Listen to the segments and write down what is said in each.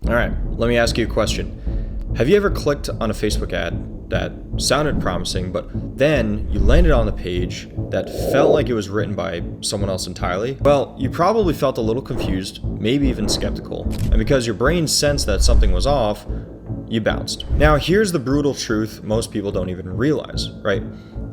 All right, let me ask you a question. Have you ever clicked on a Facebook ad that sounded promising, but then you landed on a page that felt like it was written by someone else entirely? Well, you probably felt a little confused, maybe even skeptical, and because your brain sensed that something was off, you bounced. Now, here's the brutal truth most people don't even realize, right?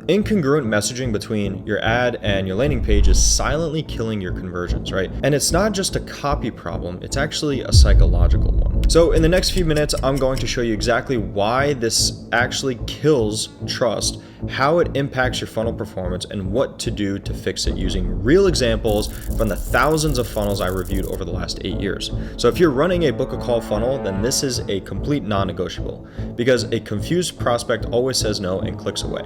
Incongruent messaging between your ad and your landing page is silently killing your conversions, right? And it's not just a copy problem, it's actually a psychological one. So in the next few minutes, I'm going to show you exactly why this actually kills trust, how it impacts your funnel performance, and what to do to fix it using real examples from the thousands of funnels I reviewed over the last 8 years. So if you're running a book a call funnel, then this is a complete non-negotiable, because a confused prospect always says no and clicks away.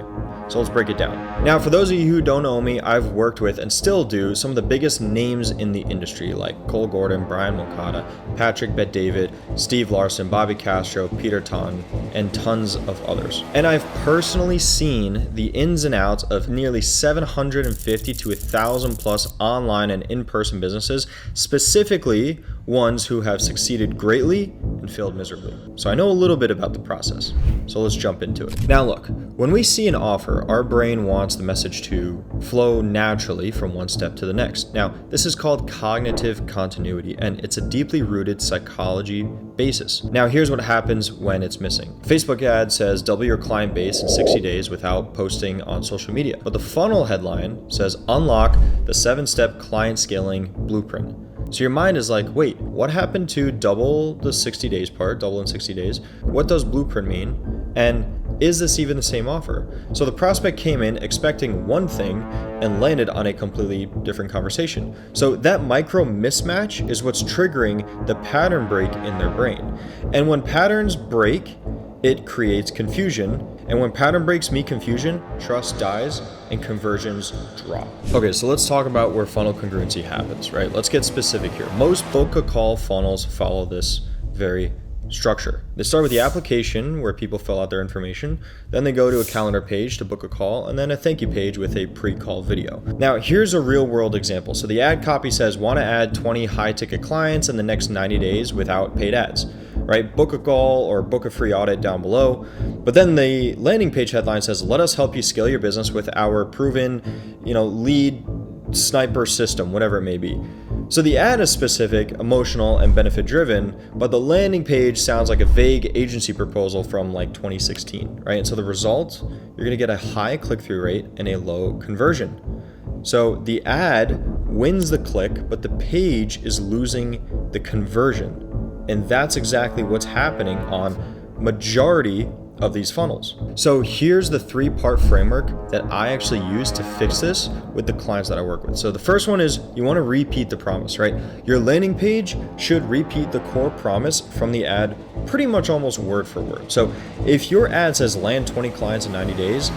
So let's break it down. Now, for those of you who don't know me, I've worked with and still do some of the biggest names in the industry, like Cole Gordon, Brian Moncada, Patrick Bet-David, Steve Larson, Bobby Castro, Peter Ton, and tons of others. And I've personally seen the ins and outs of nearly 750 to 1,000 plus online and in-person businesses, specifically ones who have succeeded greatly and failed miserably. So I know a little bit about the process. So let's jump into it. Now look, when we see an offer, our brain wants the message to flow naturally from one step to the next. Now, this is called cognitive continuity, and it's a deeply rooted psychology basis. Now, here's what happens when it's missing. Facebook ad says double your client base in 60 days without posting on social media. But the funnel headline says unlock the 7-step client scaling blueprint. So your mind is like, wait, what happened to double the 60 days part, double in 60 days? What does blueprint mean? And is this even the same offer? So the prospect came in expecting one thing and landed on a completely different conversation. So that micro mismatch is what's triggering the pattern break in their brain. And when patterns break, it creates confusion. And when pattern breaks meet confusion, trust dies and conversions drop. Okay, so let's talk about where funnel congruency happens, right? Let's get specific here. Most book a call funnels follow this very structure. They start with the application where people fill out their information, then they go to a calendar page to book a call, and then a thank you page with a pre-call video. Now, here's a real world example. So the ad copy says, want to add 20 high ticket clients in the next 90 days without paid ads, right? Book a call or book a free audit down below. But then the landing page headline says, let us help you scale your business with our proven, lead sniper system, whatever it may be. So the ad is specific, emotional, and benefit driven, but the landing page sounds like a vague agency proposal from like 2016, right? And so the result, you're gonna get a high click-through rate and a low conversion. So the ad wins the click, but the page is losing the conversion. And that's exactly what's happening on majority of these funnels. So here's the 3-part framework that I actually use to fix this with the clients that I work with. So the first one is you want to repeat the promise, right? Your landing page should repeat the core promise from the ad pretty much almost word for word. So if your ad says land 20 clients in 90 days,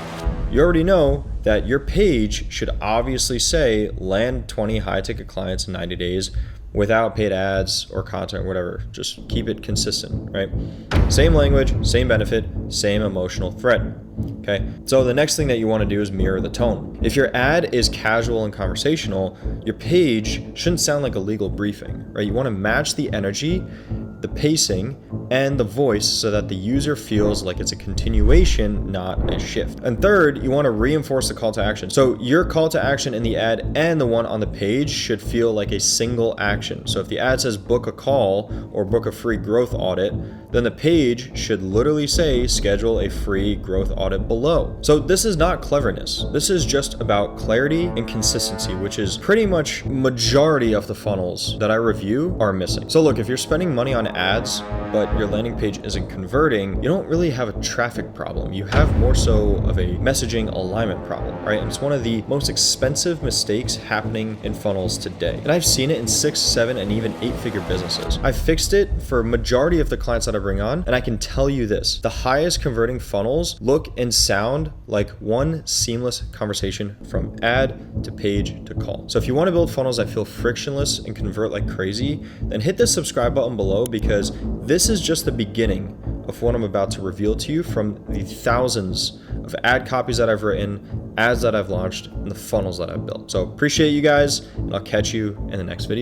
you already know that your page should obviously say land 20 high ticket clients in 90 days without paid ads or content or whatever. Just keep it consistent, right? Same language, same benefit, same emotional threat. Okay, so the next thing that you want to do is mirror the tone. If your ad is casual and conversational, your page shouldn't sound like a legal briefing, right? You want to match the energy, the pacing, and the voice so that the user feels like it's a continuation, not a shift. And third, you want to reinforce the call to action. So your call to action in the ad and the one on the page should feel like a single action. So if the ad says book a call or book a free growth audit, then the page should literally say schedule a free growth audit below. So this is not cleverness. This is just about clarity and consistency, which is pretty much majority of the funnels that I review are missing. So look, if you're spending money on ads, but your landing page isn't converting, you don't really have a traffic problem. You have more so of a messaging alignment problem, right? And it's one of the most expensive mistakes happening in funnels today. And I've seen it in 6, 7, and even 8-figure businesses. I've fixed it for majority of the clients that I bring on, and I can tell you this, the highest converting funnels look and sound like one seamless conversation from ad to page to call. So if you want to build funnels that feel frictionless and convert like crazy, then hit the subscribe button below, because this is just the beginning of what I'm about to reveal to you from the thousands of ad copies that I've written, ads that I've launched, and the funnels that I've built. So appreciate you guys, and I'll catch you in the next video.